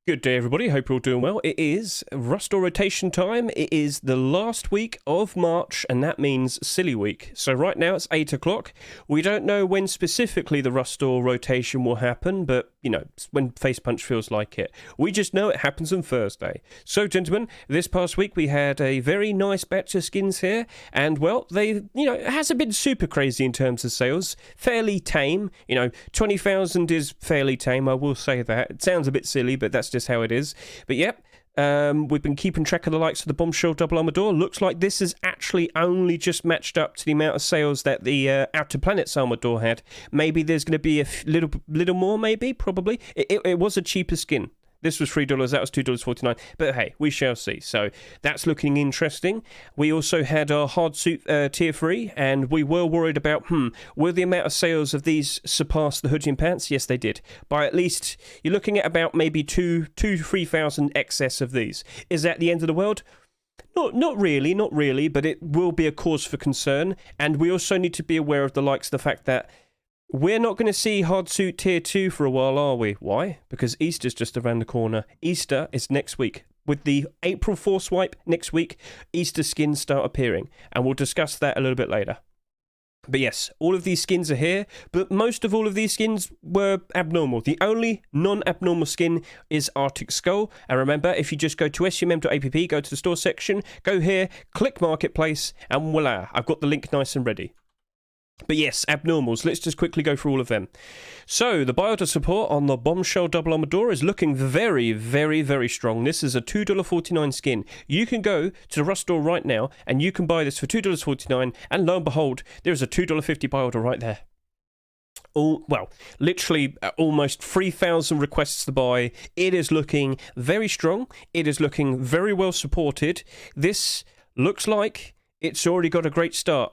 Good day, everybody. Hope you're all doing well. It is Rust or rotation time. It is the last week of March, and that means silly week. So right now it's 8 o'clock. We don't know when specifically the Rust or rotation will happen, but, you know, when Face Punch feels like it. We just know it happens on Thursday. So, gentlemen, this past week we had a very nice batch of skins here, and, well, it hasn't been super crazy in terms of sales. Fairly tame. 20,000 is fairly tame, I will say that. It sounds a bit silly, but that's just how it is. But yep, we've been keeping track of the likes of the Bombshell Double Armor Door. Looks like this is actually only just matched up to the amount of sales that the Outer Planets Armor Door had. Maybe there's going to be a little more, maybe, probably. It was a cheaper skin. This was $3, that was $2.49. But hey, we shall see. So that's looking interesting. We also had our hard suit tier 3, and we were worried about, will the amount of sales of these surpass the hoodie and pants? Yes, they did. By at least, you're looking at about maybe 3,000 excess of these. Is that the end of the world? Not really, but it will be a cause for concern. And we also need to be aware of the likes of the fact that we're not going to see Hard Suit Tier 2 for a while, are we? Why? Because Easter's just around the corner. Easter is next week. With the April 4 swipe next week, Easter skins start appearing. And we'll discuss that a little bit later. But yes, all of these skins are here, but most of all of these skins were abnormal. The only non-abnormal skin is Arctic Skull. And remember, if you just go to sum.app, go to the store section, go here, click Marketplace, and voila, I've got the link nice and ready. But yes, abnormals. Let's just quickly go through all of them. So, the biota support on the Bombshell Double Armor Door is looking very, very, very strong. This is a $2.49 skin. You can go to the Rust store right now, and you can buy this for $2.49, and lo and behold, there's a $2.50 biota right there. Literally almost 3,000 requests to buy. It is looking very strong. It is looking very well supported. This looks like it's already got a great start.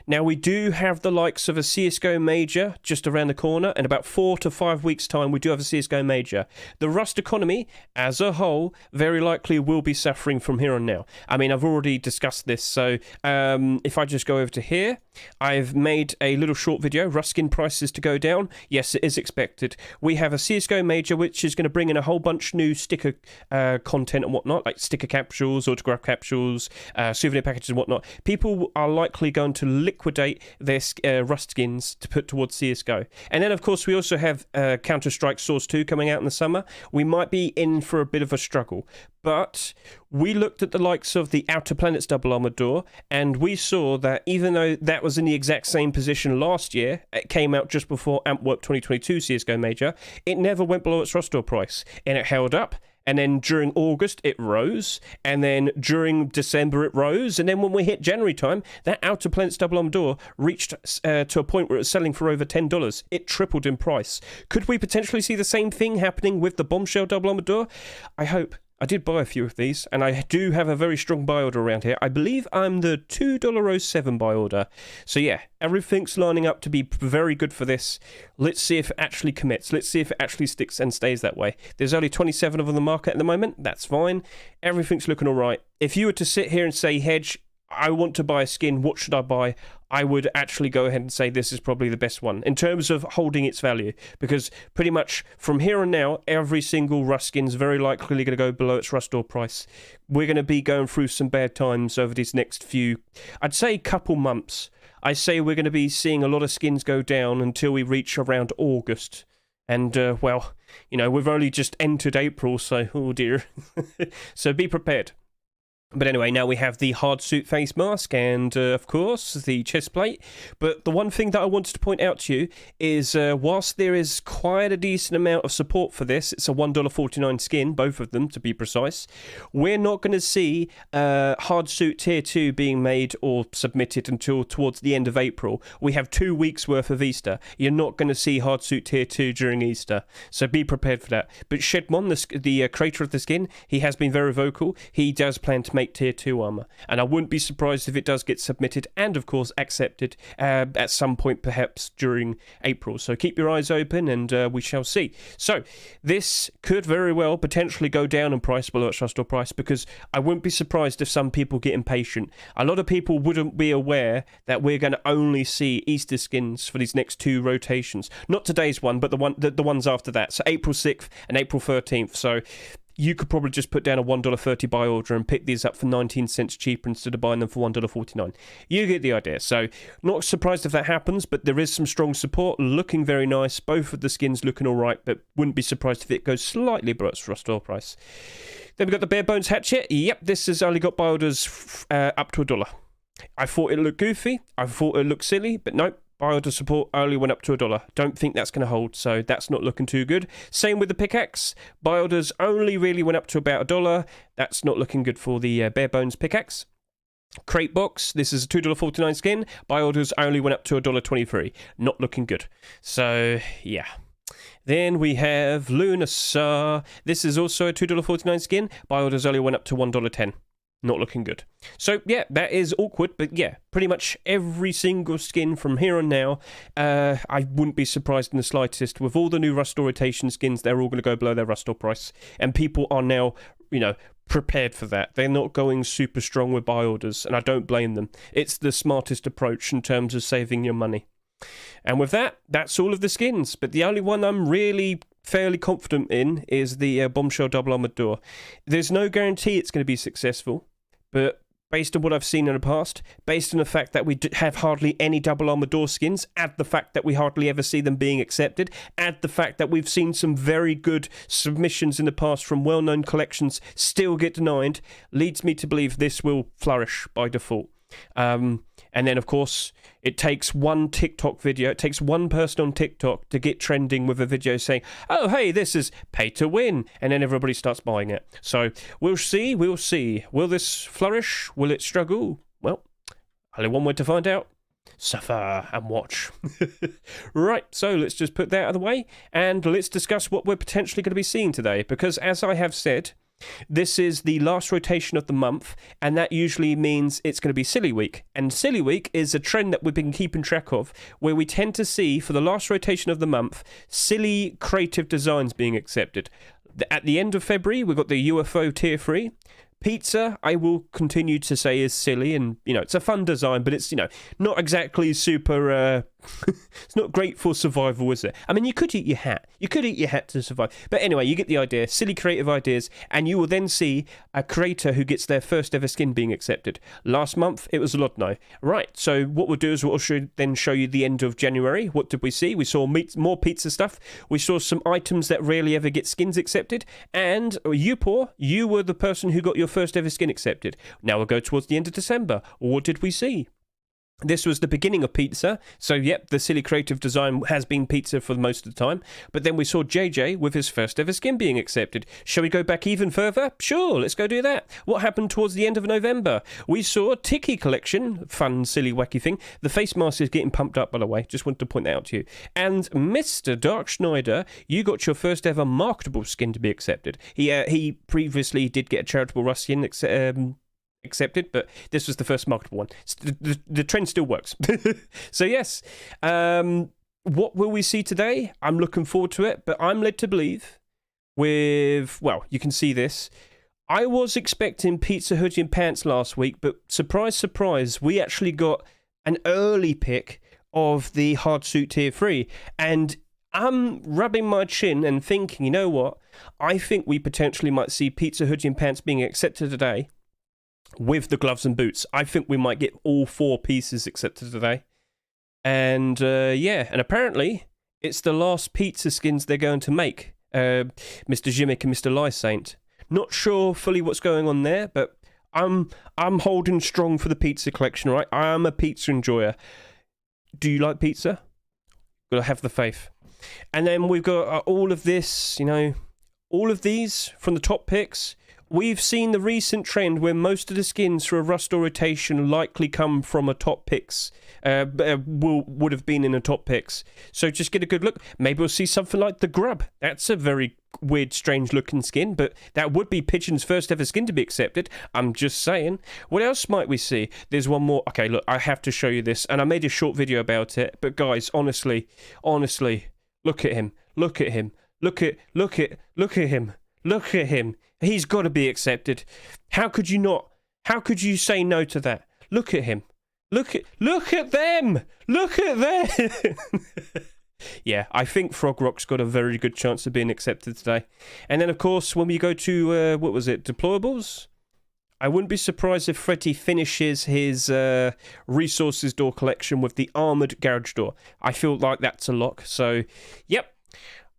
Now, we do have the likes of a CSGO Major just around the corner. In about 4 to 5 weeks' time, we do have a CSGO Major. The Rust economy, as a whole, very likely will be suffering from here on now. I mean, I've already discussed this, so if I just go over to here, I've made a little short video, Rust skin prices to go down. Yes, it is expected. We have a CSGO Major, which is going to bring in a whole bunch new sticker content and whatnot, like sticker capsules, autograph capsules, souvenir packages and whatnot. People are likely going to liquidate their Rust skins to put towards CSGO. And then, of course, we also have Counter-Strike Source 2 coming out in the summer. We might be in for a bit of a struggle. But we looked at the likes of the Outer Planets Double Armor Door, and we saw that even though that was in the exact same position last year, it came out just before Antwerp 2022 CSGO Major, it never went below its Rust store price. And it held up. And then during August, it rose. And then during December, it rose. And then when we hit January time, that Outer Planets Double Armor Door reached to a point where it was selling for over $10. It tripled in price. Could we potentially see the same thing happening with the Bombshell Double Armor Door? I hope. I did buy a few of these, and I do have a very strong buy order around here. I believe I'm the $2.07 buy order. So yeah, everything's lining up to be very good for this. Let's see if it actually commits. Let's see if it actually sticks and stays that way. There's only 27 of them on the market at the moment. That's fine. Everything's looking all right. If you were to sit here and say, Hedge, I want to buy a skin, what should I buy? I would actually go ahead and say this is probably the best one in terms of holding its value, because pretty much from here on now, every single Rust skin is very likely going to go below its Rust store price. We're going to be going through some bad times over these next few, I'd say couple months. I say we're going to be seeing a lot of skins go down until we reach around August. And, we've only just entered April, so, oh dear. So be prepared. But anyway, now we have the hard suit face mask and, of course, the chest plate. But the one thing that I wanted to point out to you is, whilst there is quite a decent amount of support for this, it's a $1.49 skin, both of them, to be precise, we're not going to see hard suit tier 2 being made or submitted until towards the end of April. We have 2 weeks worth of Easter. You're not going to see hard suit tier 2 during Easter, so be prepared for that. But Shedmon, the creator of the skin, he has been very vocal. He does plan to make tier 2 armor. And I wouldn't be surprised if it does get submitted and, of course, accepted at some point, perhaps during April. So keep your eyes open, and we shall see. So this could very well potentially go down in price below its restore price, because I wouldn't be surprised if some people get impatient. A lot of people wouldn't be aware that we're going to only see Easter skins for these next 2 rotations. Not today's one, but the ones after that. So April 6th and April 13th. So you could probably just put down a $1.30 buy order and pick these up for 19 cents cheaper instead of buying them for $1.49. You get the idea. So not surprised if that happens, but there is some strong support, looking very nice. Both of the skins looking all right, but wouldn't be surprised if it goes slightly below its restore price. Then we've got the bare bones hatchet. Yep, this has only got buy orders up to $1. I thought it looked goofy. I thought it looked silly, but nope. Buy order support only went up to $1. Don't think that's going to hold, so that's not looking too good. Same with the pickaxe. Buy orders only really went up to about $1. That's not looking good for the bare bones pickaxe. Crate box. This is a $2.49 skin. Buy orders only went up to $1.23. Not looking good. So yeah. Then we have Lunasar. This is also a $2.49 skin. Buy orders only went up to $1.10. Not looking good. So, yeah, that is awkward, but yeah, pretty much every single skin from here on now, I wouldn't be surprised in the slightest. With all the new Rustore rotation skins, they're all going to go below their Rustore price, and people are now, prepared for that. They're not going super strong with buy orders, and I don't blame them. It's the smartest approach in terms of saving your money. And with that, that's all of the skins, but the only one I'm really fairly confident in is the Bombshell Double Armored Door. There's no guarantee it's going to be successful, but based on what I've seen in the past, based on the fact that we have hardly any Double Armored Door skins, add the fact that we hardly ever see them being accepted, add the fact that we've seen some very good submissions in the past from well-known collections still get denied, leads me to believe this will flourish by default. And then, of course, it takes one TikTok video, it takes one person on TikTok to get trending with a video saying, oh, hey, this is pay to win, and then everybody starts buying it. So we'll see. Will this flourish? Will it struggle? Well, only one way to find out. Suffer and watch. Right, so let's just put that out of the way, and let's discuss what we're potentially going to be seeing today, because as I have said, this is the last rotation of the month, and that usually means it's going to be Silly Week. And Silly Week is a trend that we've been keeping track of, where we tend to see, for the last rotation of the month, silly creative designs being accepted. At the end of February, we've got the UFO Tier 3. Pizza, I will continue to say, is silly, and, it's a fun design, but it's, not exactly super, it's not great for survival, is it? I mean, you could eat your hat. You could eat your hat to survive. But anyway, you get the idea. Silly creative ideas, and you will then see a creator who gets their first ever skin being accepted. Last month, it was Lodno. Right, so what we'll do is we'll then show you the end of January. What did we see? We saw more pizza stuff. We saw some items that rarely ever get skins accepted. And you were the person who got your first ever skin accepted. Now we'll go towards the end of December. What did we see? This was the beginning of pizza, so yep, the silly creative design has been pizza for most of the time, but then we saw JJ with his first ever skin being accepted. Shall we go back even further? Sure, let's go do that. What happened towards the end of November? We saw Tiki Collection, fun, silly, wacky thing. The face mask is getting pumped up, by the way, just wanted to point that out to you. And Mr. Dark Schneider, you got your first ever marketable skin to be accepted. He previously did get a charitable Rust skin accepted, but this was the first marketable one. The trend still works. So yes, what will we see today? I'm looking forward to it, but I'm led to believe you can see this. I was expecting pizza hoodie and pants last week, but surprise, surprise, we actually got an early pick of the hard suit tier 3, and I'm rubbing my chin and thinking, you know what? I think we potentially might see pizza hoodie and pants being accepted today, with the gloves and boots. I think we might get all 4 pieces accepted today. And and apparently it's the last pizza skins they're going to make. Mr. Jimmick and Mr. Lysaint. Not sure fully what's going on there, but I'm holding strong for the pizza collection, right? I am a pizza enjoyer. Do you like pizza? Gotta have the faith. And then we've got all of this, all of these from the top picks. We've seen the recent trend where most of the skins for a Rustore rotation likely come from a top picks, would have been in a top picks. So just get a good look. Maybe we'll see something like the Grub. That's a very weird, strange looking skin, but that would be Pigeon's first ever skin to be accepted. I'm just saying. What else might we see? There's one more. Okay, look, I have to show you this, and I made a short video about it, but guys, honestly, look at him. Look at him. Look at him. Look at him. He's got to be accepted. How could you not? How could you say no to that? Look at him. Look at them. Look at them. Yeah, I think Frog Rock's got a very good chance of being accepted today. And then, of course, when we go to, what was it, deployables? I wouldn't be surprised if Freddy finishes his resources door collection with the armoured garage door. I feel like that's a lock. So, yep.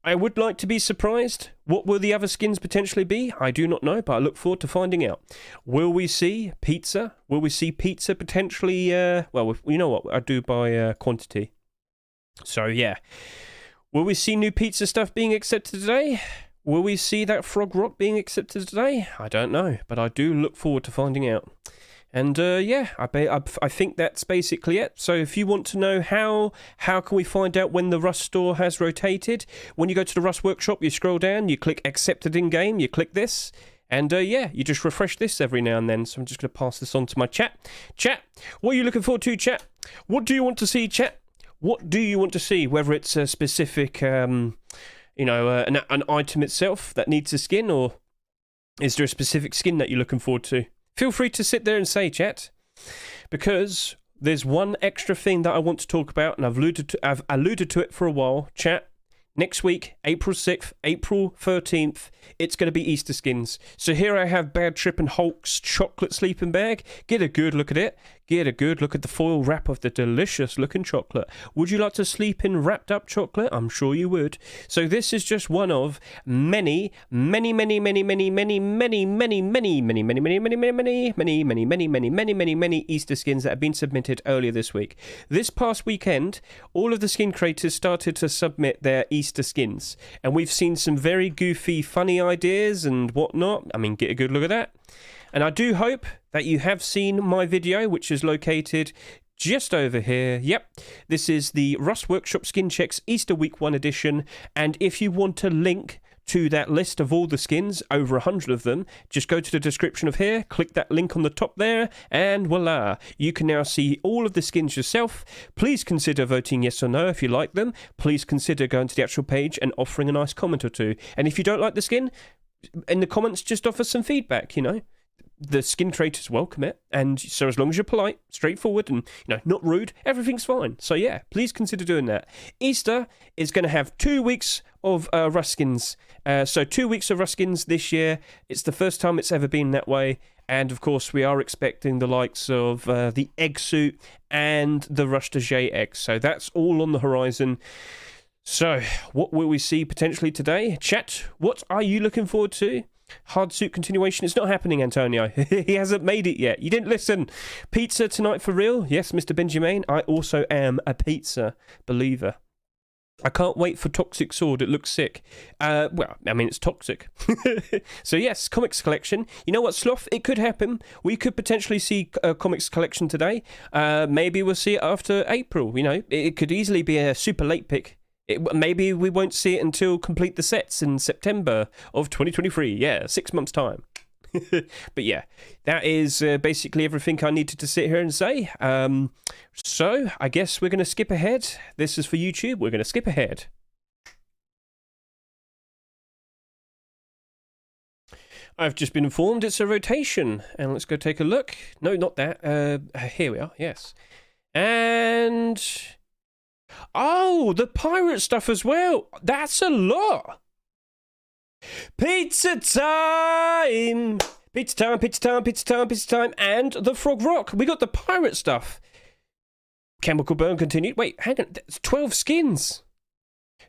I would like to be surprised. What will the other skins potentially be? I do not know, but I look forward to finding out. Will we see pizza? Will we see pizza potentially? Well, you know what? I do by quantity. So, yeah. Will we see new pizza stuff being accepted today? Will we see that Frog Rock being accepted today? I don't know, but I do look forward to finding out. And, yeah, I think that's basically it. So if you want to know how can we find out when the Rust store has rotated, when you go to the Rust workshop, you scroll down, you click accepted in game, you click this, and, yeah, you just refresh this every now and then. So I'm just going to pass this on to my chat. Chat, what are you looking forward to, chat? What do you want to see, chat? What do you want to see? Whether it's a specific, an item itself that needs a skin, or is there a specific skin that you're looking forward to? Feel free to sit there and say, chat, because there's one extra thing that I want to talk about, and I've alluded to it for a while, chat. Next week, April 6th, April 13th, it's going to be Easter skins. So here I have Bad Trip and Hulk's chocolate sleeping bag. Get a good look at it. Get a good look at the foil wrap of the delicious looking chocolate. Would you like to sleep in wrapped up chocolate? I'm sure you would. So this is just one of many Easter skins that have been submitted earlier this week. This past weekend, all of the skin creators started to submit their Easter skins, and we've seen some very goofy, funny ideas and whatnot. I mean, get a good look at that. And I do hope that you have seen my video, which is located just over here. Yep, this is the Rust Workshop Skin Checks Easter Week 1 edition. And if you want a link to that list of all the skins, over 100 of them, just go to the description of here, click that link on the top there, and voila, you can now see all of the skins yourself. Please consider voting yes or no if you like them. Please consider going to the actual page and offering a nice comment or two. And if you don't like the skin, in the comments, just offer some feedback, you know. The skin creators welcome it, and so as long as you're polite, straightforward, and not rude, everything's fine. So yeah, please consider doing that. Easter is going to have 2 weeks of Rust skins. So 2 weeks of Rust skins this year. It's the first time it's ever been that way, and of course we are expecting the likes of the egg suit and the Rush de J egg. So that's all on the horizon. So what will we see potentially today? Chat, what are you looking forward to? Hard suit continuation. It's not happening, Antonio. He hasn't made it yet. You didn't listen. Pizza tonight for real? Yes, Mr. Benjamin. I also am a pizza believer. I can't wait for Toxic Sword. It looks sick. Well, I mean, it's toxic. So yes, comics collection. You know what, Sloth? It could happen. We could potentially see a comics collection today. Maybe we'll see it after April. It could easily be a super late pick. Maybe we won't see it until complete the sets in September of 2023. Yeah, 6 months' time. But yeah, that is basically everything I needed to sit here and say. So I guess we're going to skip ahead. This is for YouTube. We're going to skip ahead. I've just been informed it's a rotation. And let's go take a look. No, not that. Here we are. Yes. And... oh, the pirate stuff as well. That's a lot. Pizza time! Pizza time, pizza time, pizza time, pizza time. And the Frog Rock. We got the pirate stuff. Chemical burn continued. Wait, hang on. That's 12 skins.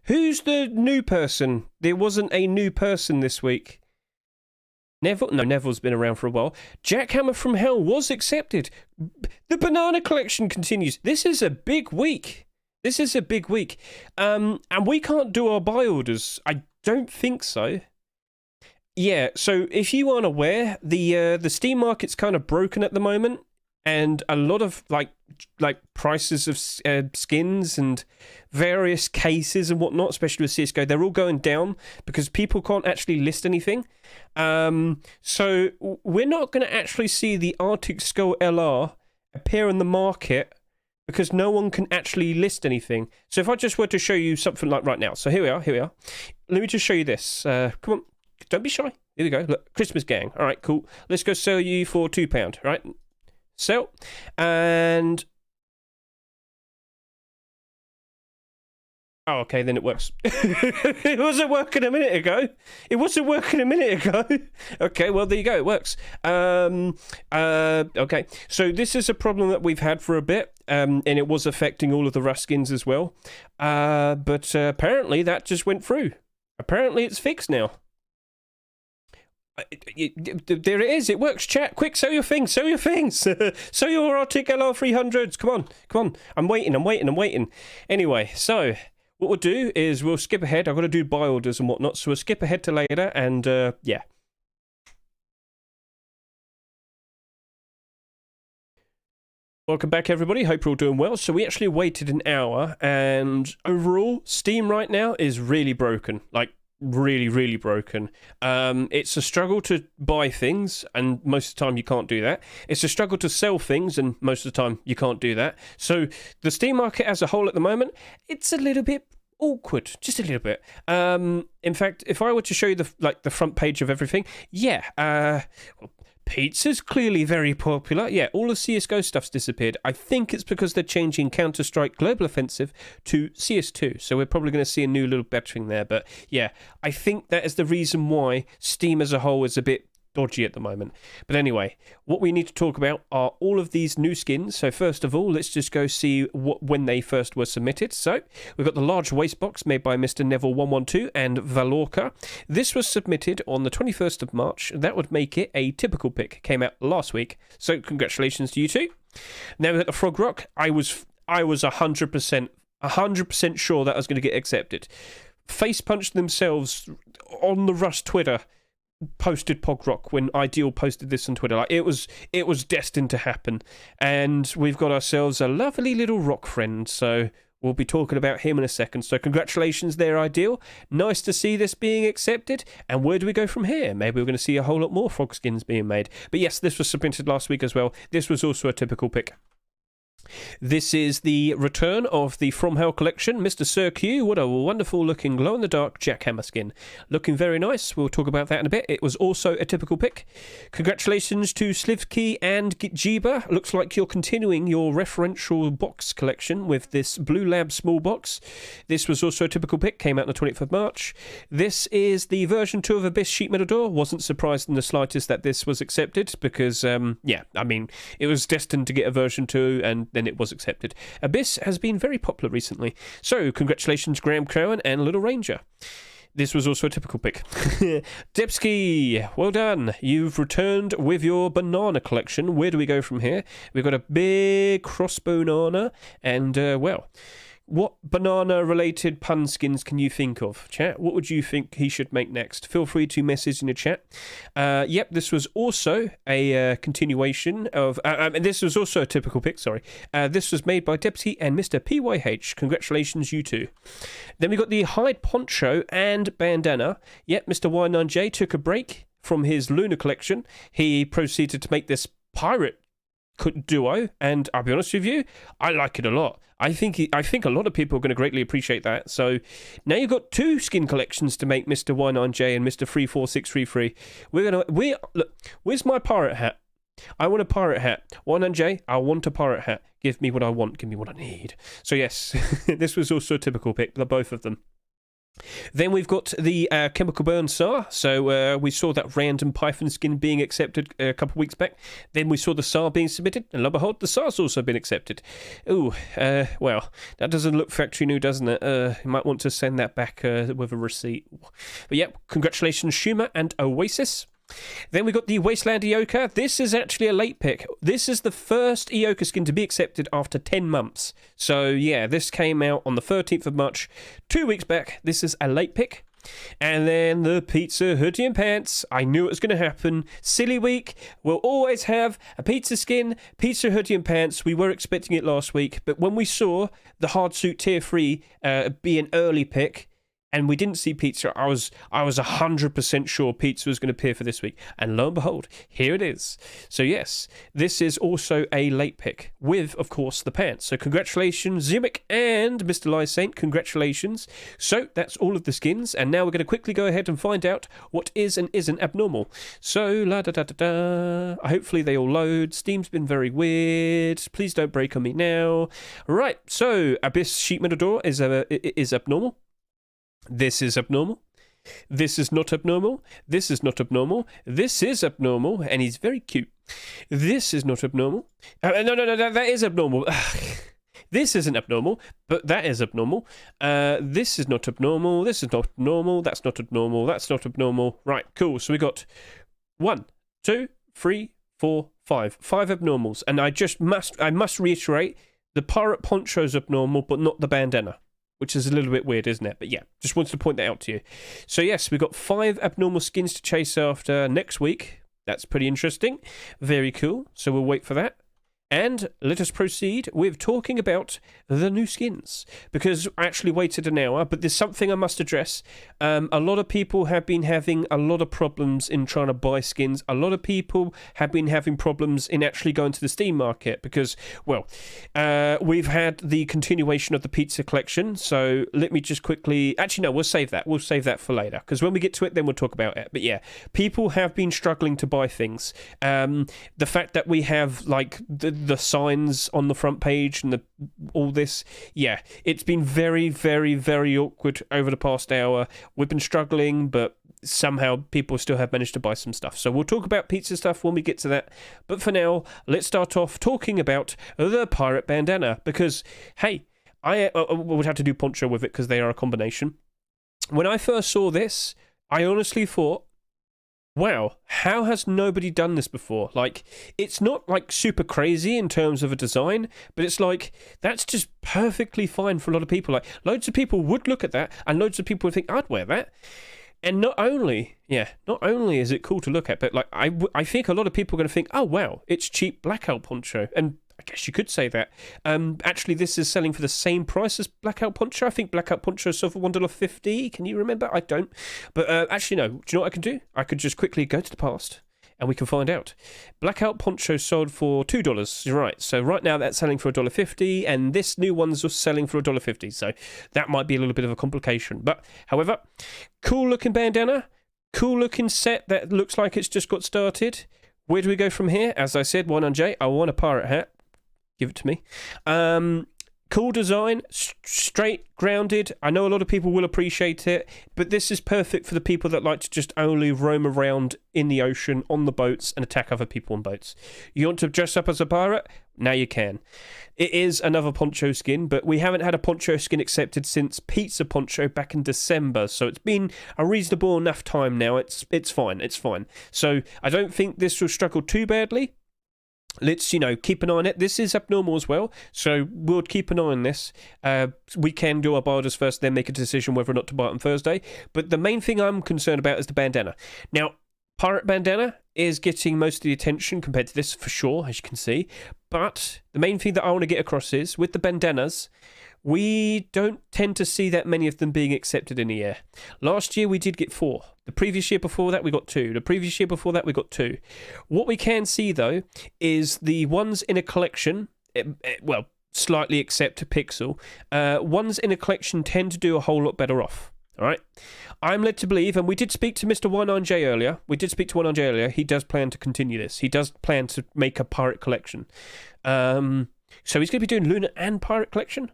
Who's the new person? There wasn't a new person this week. Neville? No, Neville's been around for a while. Jackhammer from Hell was accepted. The banana collection continues. This is a big week. This is a big week. And we can't do our buy orders. I don't think so. Yeah, so if you aren't aware, the Steam market's kind of broken at the moment. and a lot of like prices of skins and various cases and whatnot, especially with CSGO, they're all going down because people can't actually list anything. So we're not going to actually see the Arctic Skull LR appear in the market because no one can actually list anything. So if I just were to show you something like right now, so here we are. Let me just show you this. Come on, don't be shy. Here we go. Look, Christmas gang. All right, cool. Let's go sell you for £2. Right. Sell, and oh, okay, then it works. It wasn't working a minute ago. Okay, well, there you go. It works. Okay, so this is a problem that we've had for a bit, and it was affecting all of the Rust skins as well. But apparently that just went through. Apparently it's fixed now. There it is. It works. Chat, quick, sell your things. Sell your Arctic LR 300s. Come on. I'm waiting. Anyway, so what we'll do is we'll skip ahead. I've got to do buy orders and whatnot, so we'll skip ahead to later, and yeah. Welcome back, everybody. Hope you're all doing well. So we actually waited an hour, and overall, Steam right now is really broken. Like, really broken. It's a struggle to buy things, and most of the time you can't do that. It's a struggle to sell things, and most of the time you can't do that. So the Steam market as a whole at the moment, it's a little bit awkward, just a little bit. In fact, if I were to show you the front page of everything, yeah, pizza's clearly very popular. Yeah, all the CSGO stuff's disappeared. I think it's because they're changing Counter-Strike Global Offensive to CS2. So we're probably going to see a new little bettering there. But yeah, I think that is the reason why Steam as a whole is a bit dodgy at the moment. But anyway, what we need to talk about are all of these new skins. So first of all, let's just go see when they first were submitted. So we've got the large waste box made by Mr. Neville112 and Valorca. This was submitted on the 21st of March. That would make it a typical pick. Came out last week. So congratulations to you two. Now we've got the Frog Rock. I was 100% sure that was going to get accepted. Face punched themselves on the Rust Twitter. Posted Pog Rock when Ideal posted this on Twitter. Like it was destined to happen, and we've got ourselves a lovely little rock friend. So we'll be talking about him in a second. So congratulations there, Ideal. Nice to see this being accepted. And where do we go from here? Maybe we're going to see a whole lot more frog skins being made. But yes, this was submitted last week as well. This was also a typical pick. This is the return of the From Hell collection. Mr. Sir Q, what a wonderful looking glow-in-the-dark jackhammer skin. Looking very nice. We'll talk about that in a bit. It was also a typical pick. Congratulations to Slivki and Jiba. Looks like you're continuing your referential box collection with this Blue Lab small box. This was also a typical pick. Came out on the 20th of March. This is the version 2 of Abyss Sheet Metal Door. Wasn't surprised in the slightest that this was accepted because, yeah, I mean, it was destined to get a version 2 and then it was accepted. Abyss has been very popular recently. So, congratulations, Graham Cowan and Little Ranger. This was also a typical pick. Debsky, well done. You've returned with your banana collection. Where do we go from here? We've got a big crossbow banana and, well... What banana-related pun skins can you think of, chat? What would you think he should make next? Feel free to message in the chat. Yep, this was also a continuation of... this was also a typical pick, sorry. This was made by Deputy and Mr. PYH. Congratulations, you two. Then we got the Hide Poncho and Bandana. Yep, Mr. Y9J took a break from his Luna collection. He proceeded to make this pirate duo, and I'll be honest with you, I like it a lot. I think a lot of people are going to greatly appreciate that. So now you've got two skin collections to make, Mr. Y9J and Mr. 34633. Look, where's my pirate hat? I want a pirate hat. Y9J, I want a pirate hat. Give me what I want. Give me what I need. So yes, this was also a typical pick, the both of them. Then we've got the Chemical Burn SAR. So we saw that random Python skin being accepted a couple of weeks back. Then we saw the SAR being submitted. And lo and behold, the SAR's also been accepted. Ooh, well, that doesn't look factory new, doesn't it? You might want to send that back with a receipt. But yeah, congratulations, Schumer and Oasis. Then we got the Wasteland Ioka. This is actually a late pick. This is the first Ioka skin to be accepted after 10 months. So yeah, this came out on the 13th of March, 2 weeks back. This is a late pick. And then the pizza hoodie and pants. I knew it was going to happen. Silly week. We'll always have a pizza skin, pizza hoodie and pants. We were expecting it last week, but when we saw the hard suit tier 3 be an early pick, and we didn't see pizza, I was 100% sure pizza was going to appear for this week. And lo and behold, here it is. So yes, this is also a late pick with, of course, the pants. So congratulations, Zimic and Mr. Lyssaint, congratulations. So that's all of the skins. And now we're going to quickly go ahead and find out what is and isn't abnormal. So, la-da-da-da-da. Hopefully they all load. Steam's been very weird. Please don't break on me now. Right, so Abyss Sheet Metal Door is abnormal. This is abnormal. This is not abnormal. This is not abnormal. This is abnormal, and he's very cute. This is not abnormal. No, that is abnormal. This isn't abnormal, but that is abnormal. This is not abnormal. This is not normal. That's not abnormal. That's not abnormal. Right, cool. So we got 1, 2, 3, 4, 5. 5 abnormals, and I must reiterate, the pirate poncho is abnormal, but not the bandana, which is a little bit weird, isn't it? But yeah, just wanted to point that out to you. So yes, we've got 5 abnormal skins to chase after next week. That's pretty interesting. Very cool. So we'll wait for that. And let us proceed with talking about the new skins. Because I actually waited an hour, but there's something I must address. A lot of people have been having a lot of problems in trying to buy skins. A lot of people have been having problems in actually going to the Steam market because, well, we've had the continuation of the pizza collection. So let me just quickly... Actually, no, we'll save that. We'll save that for later. Because when we get to it, then we'll talk about it. But yeah, people have been struggling to buy things. The fact that we have, like... the signs on the front page and all this, yeah, it's been very, very, very awkward over the past hour. We've been struggling, but somehow people still have managed to buy some stuff. So we'll talk about pizza stuff when we get to that. But for now, let's start off talking about the pirate bandana, because, hey, I would have to do poncho with it because they are a combination. When I first saw this, I honestly thought, wow, how has nobody done this before? Like, it's not, like, super crazy in terms of a design, but it's like, that's just perfectly fine for a lot of people. Like, loads of people would look at that, and loads of people would think, I'd wear that. And not only is it cool to look at, but, like, I think a lot of people are going to think, oh, wow, it's cheap blackout poncho. And I guess you could say that. Actually, this is selling for the same price as Blackout Poncho. I think Blackout Poncho sold for $1.50. Can you remember? I don't. But actually, no. Do you know what I can do? I could just quickly go to the past and we can find out. Blackout Poncho sold for $2. You're right. So right now that's selling for $1.50, and this new one's just selling for $1.50. So that might be a little bit of a complication. But however, cool looking bandana, cool looking set that looks like it's just got started. Where do we go from here? As I said, 100J. I want a pirate hat. Give it to me. Cool design, straight, grounded. I know a lot of people will appreciate it, but this is perfect for the people that like to just only roam around in the ocean, on the boats, and attack other people on boats. You want to dress up as a pirate? Now you can. It is another poncho skin, but we haven't had a poncho skin accepted since Pizza Poncho back in December, so it's been a reasonable enough time now. It's fine. So I don't think this will struggle too badly. Let's, keep an eye on it. This is abnormal as well, so we'll keep an eye on this. We can do our buyers first, then make a decision whether or not to buy it on Thursday. But the main thing I'm concerned about is the bandana. Now, pirate bandana is getting most of the attention compared to this, for sure, as you can see. But the main thing that I want to get across is, with the bandanas, we don't tend to see that many of them being accepted in a year. Last year we did get 4. The previous year before that we got 2. The previous year before that we got 2. What we can see though is the ones in a collection, slightly except Pixel, ones in a collection tend to do a whole lot better off. All right, I'm led to believe, and we did speak to Mr. 19J earlier. He does plan to continue this. He does plan to make a pirate collection. So he's going to be doing Lunar and pirate collection.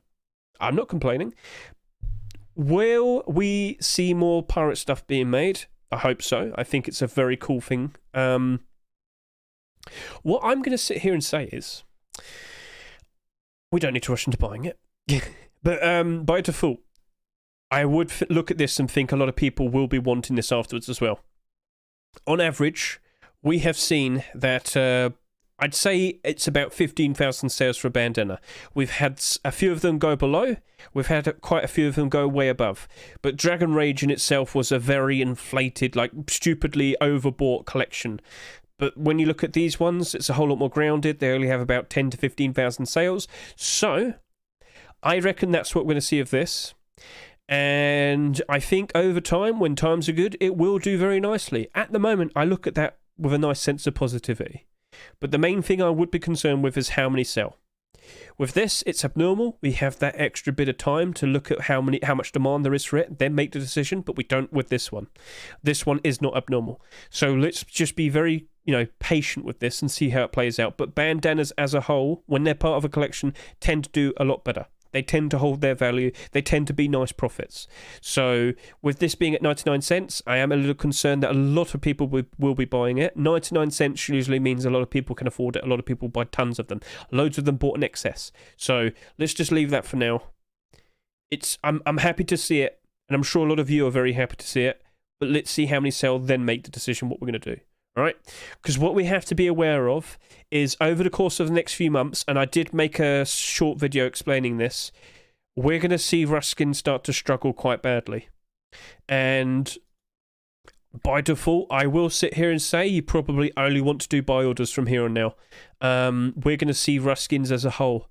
I'm not complaining. Will we see more pirate stuff being made? I hope so. I think it's a very cool thing. What I'm going to sit here and say is, we don't need to rush into buying it. But by default, I would look at this and think a lot of people will be wanting this afterwards as well. On average, we have seen that I'd say it's about 15,000 sales for a bandana. We've had a few of them go below. We've had quite a few of them go way above. But Dragon Rage in itself was a very inflated, like stupidly overbought collection. But when you look at these ones, it's a whole lot more grounded. They only have about 10 to 15,000 sales. So I reckon that's what we're going to see of this. And I think over time, when times are good, it will do very nicely. At the moment, I look at that with a nice sense of positivity. But the main thing I would be concerned with is how many sell. With this, it's abnormal. We have that extra bit of time to look at how much demand there is for it, then make the decision, but we don't with this one. This one is not abnormal. So let's just be very, patient with this and see how it plays out. But bandanas as a whole, when they're part of a collection, tend to do a lot better. They tend to hold their value. They tend to be nice profits. So with this being at 99 cents, I am a little concerned that a lot of people will be buying it. 99 cents usually means a lot of people can afford it. A lot of people buy tons of them. Loads of them bought in excess. So let's just leave that for now. I'm happy to see it, and I'm sure a lot of you are very happy to see it. But let's see how many sell, then make the decision what we're going to do. All right? Because what we have to be aware of is over the course of the next few months, and I did make a short video explaining this, we're going to see Ruskin start to struggle quite badly. And by default, I will sit here and say you probably only want to do buy orders from here on now. We're going to see Ruskins as a whole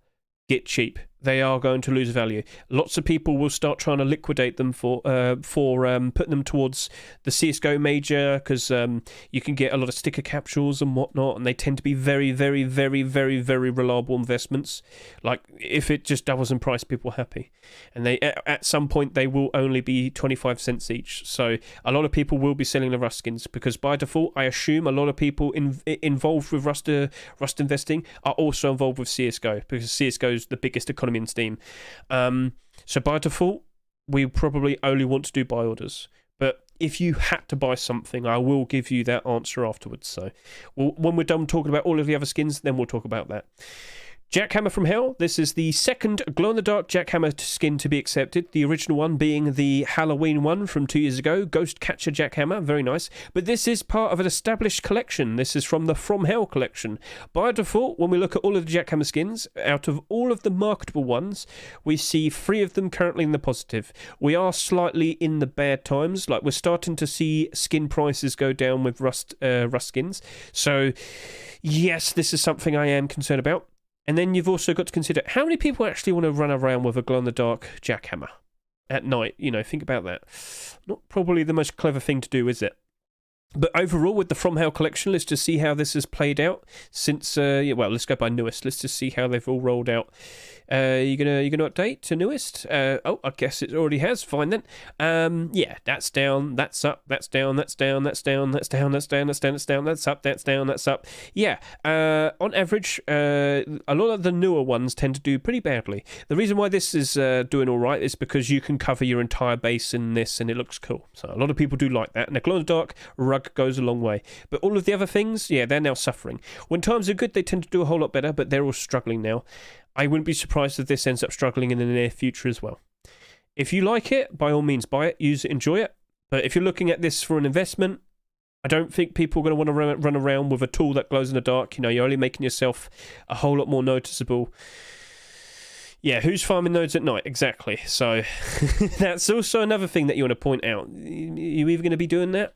get cheap. They are going to lose value. Lots of people will start trying to liquidate them for putting them towards the CSGO major, because you can get a lot of sticker capsules and whatnot, and they tend to be very, very, very, very, very reliable investments. Like, if it just doubles in price, people are happy. And they at some point, they will only be 25 cents each. So a lot of people will be selling the Ruskins, because by default, I assume a lot of people involved with Rust investing are also involved with CSGO, because CSGO is the biggest economy in Steam. So by default, we probably only want to do buy orders. But if you had to buy something, I will give you that answer afterwards. So when we're done talking about all of the other skins, then we'll talk about that. Jackhammer from Hell. This is the second glow-in-the-dark Jackhammer skin to be accepted. The original one being the Halloween one from 2 years ago. Ghost Catcher Jackhammer. Very nice. But this is part of an established collection. This is from the From Hell collection. By default, when we look at all of the Jackhammer skins, out of all of the marketable ones, we see 3 of them currently in the positive. We are slightly in the bad times. Like, we're starting to see skin prices go down with Rust skins. So, yes, this is something I am concerned about. And then you've also got to consider how many people actually want to run around with a glow-in-the-dark jackhammer at night. Think about that. Not probably the most clever thing to do, is it? But overall, with the From Hell collection, let's just see how this has played out since. Let's go by newest. Let's just see how they've all rolled out. You gonna update to newest? I guess it already has. Fine then. That's down. That's up. That's down. That's down. That's down. That's down. That's down. That's down. That's down. That's up. That's down. That's up. Yeah. On average, a lot of the newer ones tend to do pretty badly. The reason why this is doing all right is because you can cover your entire base in this, and it looks cool. So a lot of people do like that. And a glow-in-the-dark rug goes a long way. But all of the other things, they're now suffering. When times are good, they tend to do a whole lot better, but they're all struggling now. I wouldn't be surprised if this ends up struggling in the near future as well. If you like it, by all means buy it, use it, enjoy it. But if you're looking at this for an investment, I don't think people are going to want to run around with a tool that glows in the dark. You're only making yourself a whole lot more noticeable. Yeah, who's farming nodes at night? Exactly. So that's also another thing that you want to point out. You either going to be doing that?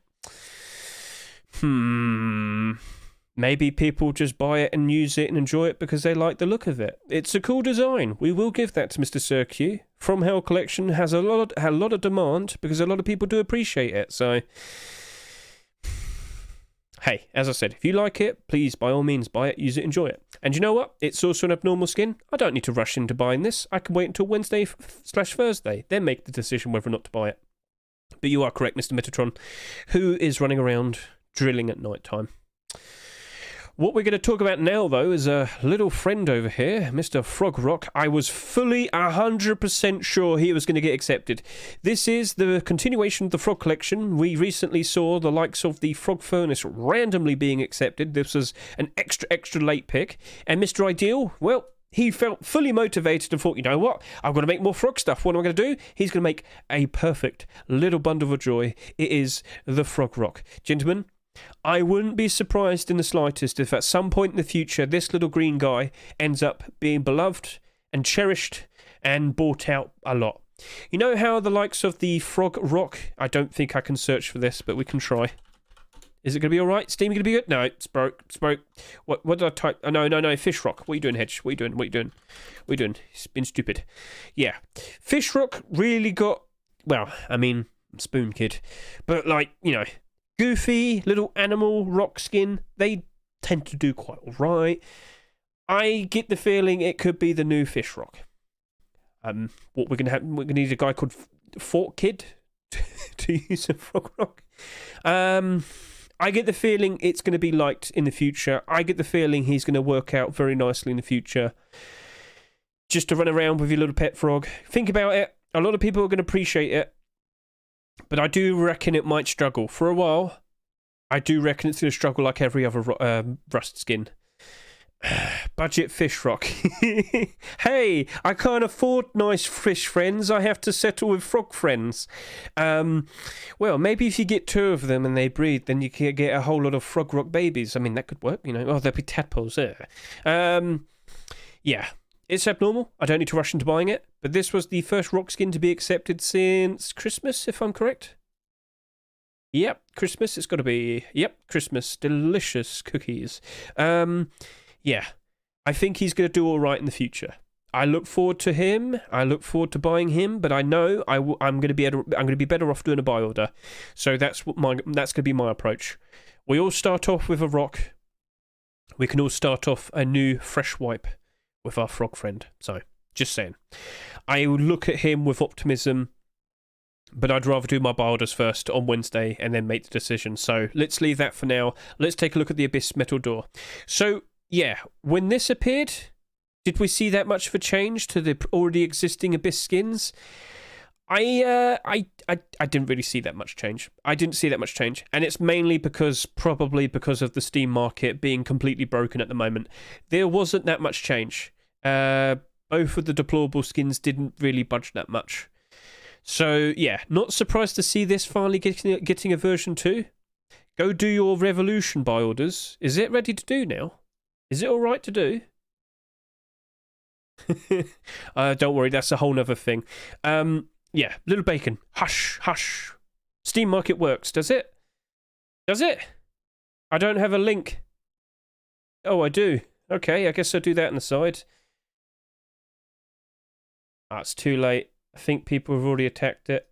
Maybe people just buy it and use it and enjoy it because they like the look of it. It's a cool design. We will give that to Mr. Cirque. From Hell collection has a lot of demand because a lot of people do appreciate it. So, hey, as I said, if you like it, please, by all means, buy it, use it, enjoy it. And you know what? It's also an abnormal skin. I don't need to rush into buying this. I can wait until Wednesday/Thursday, then make the decision whether or not to buy it. But you are correct, Mr. Metatron, who is running around drilling at night time. What we're going to talk about now, though, is a little friend over here, Mr. Frog Rock. I was fully 100% sure he was going to get accepted. This is the continuation of the Frog Collection. We recently saw the likes of the Frog Furnace randomly being accepted. This was an extra late pick. And Mr. Ideal, well, he felt fully motivated and thought, you know what, I'm going to make more frog stuff. What am I going to do? He's going to make a perfect little bundle of joy. It is the Frog Rock. Gentlemen, I wouldn't be surprised in the slightest if at some point in the future this little green guy ends up being beloved and cherished and bought out a lot. You know how the likes of the Frog Rock, I don't think I can search for this, but we can try. Is it going to be all right? Steam going to be good? No, it's broke. It's broke. What did I type? Oh, no. Fish Rock. What are you doing, Hedge? What are you doing? It's been stupid. Yeah. Fish Rock really got, well, I mean, Spoon Kid. But, like, you know, goofy little animal rock skin, they tend to do quite all right. I get the feeling it could be the new Fish Rock. What we're gonna need a guy called Fork Kid to use a Frog Rock. I get the feeling it's going to be liked in the future. I get the feeling he's going to work out very nicely in the future. Just to run around with your little pet frog. Think about it. A lot of people are going to appreciate it. But I do reckon it might struggle. For a while, I do reckon it's going to struggle like every other rust skin. Budget fish rock. Hey, I can't afford nice fish friends. I have to settle with frog friends. Well, maybe if you get 2 of them and they breed, then you can get a whole lot of frog rock babies. I mean, that could work, you know. Oh, there'll be tadpoles there. Yeah, it's abnormal. I don't need to rush into buying it. But this was the first rock skin to be accepted since Christmas, if I'm correct. Yep, Christmas. It's got to be. Yep, Christmas. Delicious cookies. Yeah, I think he's going to do all right in the future. I look forward to him. I look forward to buying him, but I know I'm going to be better off doing a buy order. So that's going to be my approach. We all start off with a rock. We can all start off a new fresh wipe with our frog friend. So just saying, I would look at him with optimism. But I'd rather do my buy orders first on Wednesday and then make the decision. So let's leave that for now. Let's take a look at the Abyss Metal Door. So yeah, when this appeared, did we see that much of a change to the already existing Abyss skins? I didn't really see that much change. I didn't see that much change, and it's mainly probably because of the Steam market being completely broken at the moment. There wasn't that much change. Both of the deplorable skins didn't really budge that much. So yeah, not surprised to see this finally getting a version 2. Go do your Revolution buy orders. Is it ready to do now? Is it all right to do? Don't worry, that's a whole nother thing. Yeah, Little Bacon. Hush, hush. Steam Market works, does it? Does it? I don't have a link. Oh, I do. Okay, I guess I'll do that on the side. It's too late. I think people have already attacked it.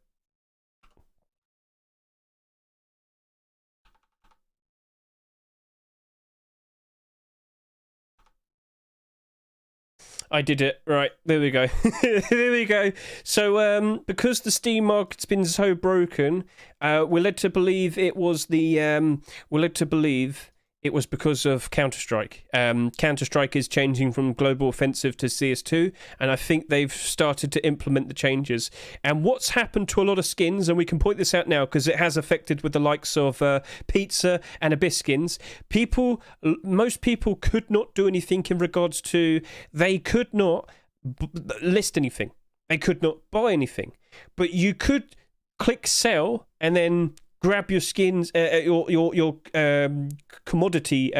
I did it. Right, there we go. There we go. So, because the Steam market's been so broken, we're led to believe it was because of Counter-Strike. Counter-Strike is changing from Global Offensive to CS2, and I think they've started to implement the changes. And what's happened to a lot of skins, and we can point this out now because it has affected with the likes of Pizza and Abyss skins, most people could not do anything in regards to, they could not list anything. They could not buy anything. But you could click sell and then grab your skins, your commodity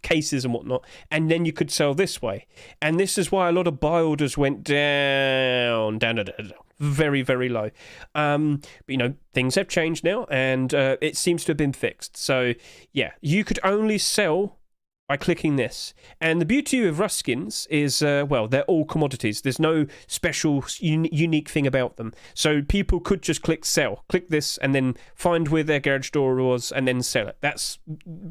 cases and whatnot, and then you could sell this way. And this is why a lot of buy orders went down, very, very low. But, you know, things have changed now, and it seems to have been fixed. So, yeah, you could only sell by clicking this. And the beauty of Rust skins is, well, they're all commodities. There's no special, unique thing about them. So people could just click sell, click this, and then find where their garage door was, and then sell it.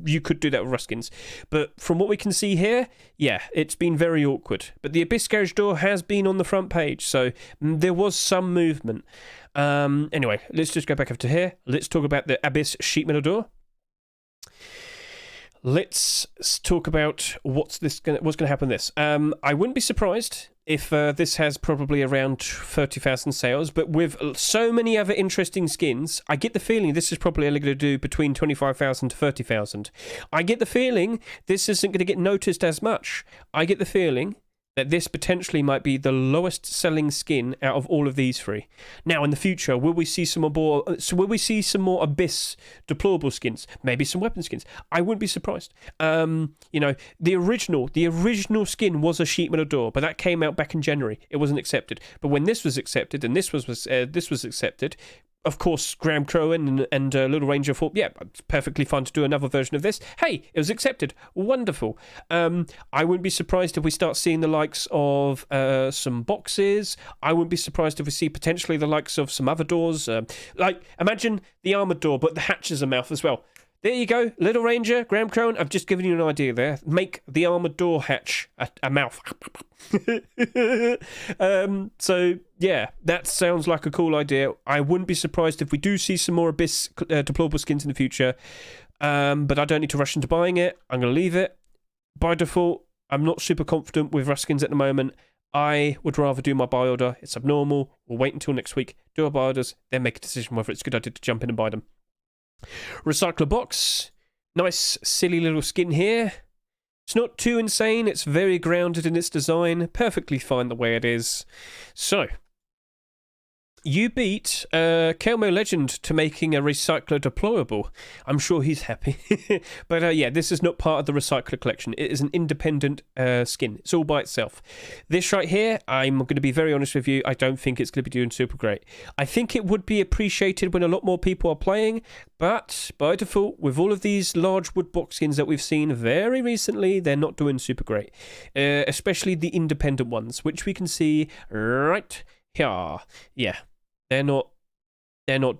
You could do that with Rust skins. But from what we can see here, yeah, it's been very awkward. But the Abyss garage door has been on the front page, so there was some movement. Anyway, let's just go back up to here. Let's talk about the Abyss sheet metal door. Let's talk about what's going to happen with this. I wouldn't be surprised if this has probably around 30,000 sales, but with so many other interesting skins, I get the feeling this is probably only going to do between 25,000 to 30,000. I get the feeling this isn't going to get noticed as much. I get the feeling that this potentially might be the lowest selling skin out of all of these three. Now, in the future, will we see some more? Will we see some more Abyss deplorable skins? Maybe some weapon skins. I wouldn't be surprised. The original skin was a Sheep Door, but that came out back in January. It wasn't accepted. But when this was accepted, and this was accepted. Of course, Graham Crowan and Little Ranger thought, yeah, it's perfectly fine to do another version of this. Hey, it was accepted. Wonderful. I wouldn't be surprised if we start seeing the likes of some boxes. I wouldn't be surprised if we see potentially the likes of some other doors. Imagine the armored door, but the hatch is a mouth as well. There you go, Little Ranger, Graham Crowan. I've just given you an idea there. Make the armored door hatch a mouth. So, yeah, that sounds like a cool idea. I wouldn't be surprised if we do see some more Abyss deplorable skins in the future. But I don't need to rush into buying it. I'm going to leave it. By default, I'm not super confident with Rust skins at the moment. I would rather do my buy order. It's abnormal. We'll wait until next week, do our buy orders, then make a decision whether it's a good idea to jump in and buy them. Recycler box, nice silly little skin here. It's not too insane, it's very grounded in its design, perfectly fine the way it is. So, you beat Kelmo Legend to making a Recycler deployable. I'm sure he's happy. But yeah, this is not part of the Recycler collection. It is an independent skin. It's all by itself. This right here, I'm going to be very honest with you, I don't think it's going to be doing super great. I think it would be appreciated when a lot more people are playing, but by default, with all of these large wood box skins that we've seen very recently, they're not doing super great. Especially the independent ones, which we can see right here. Yeah. They're not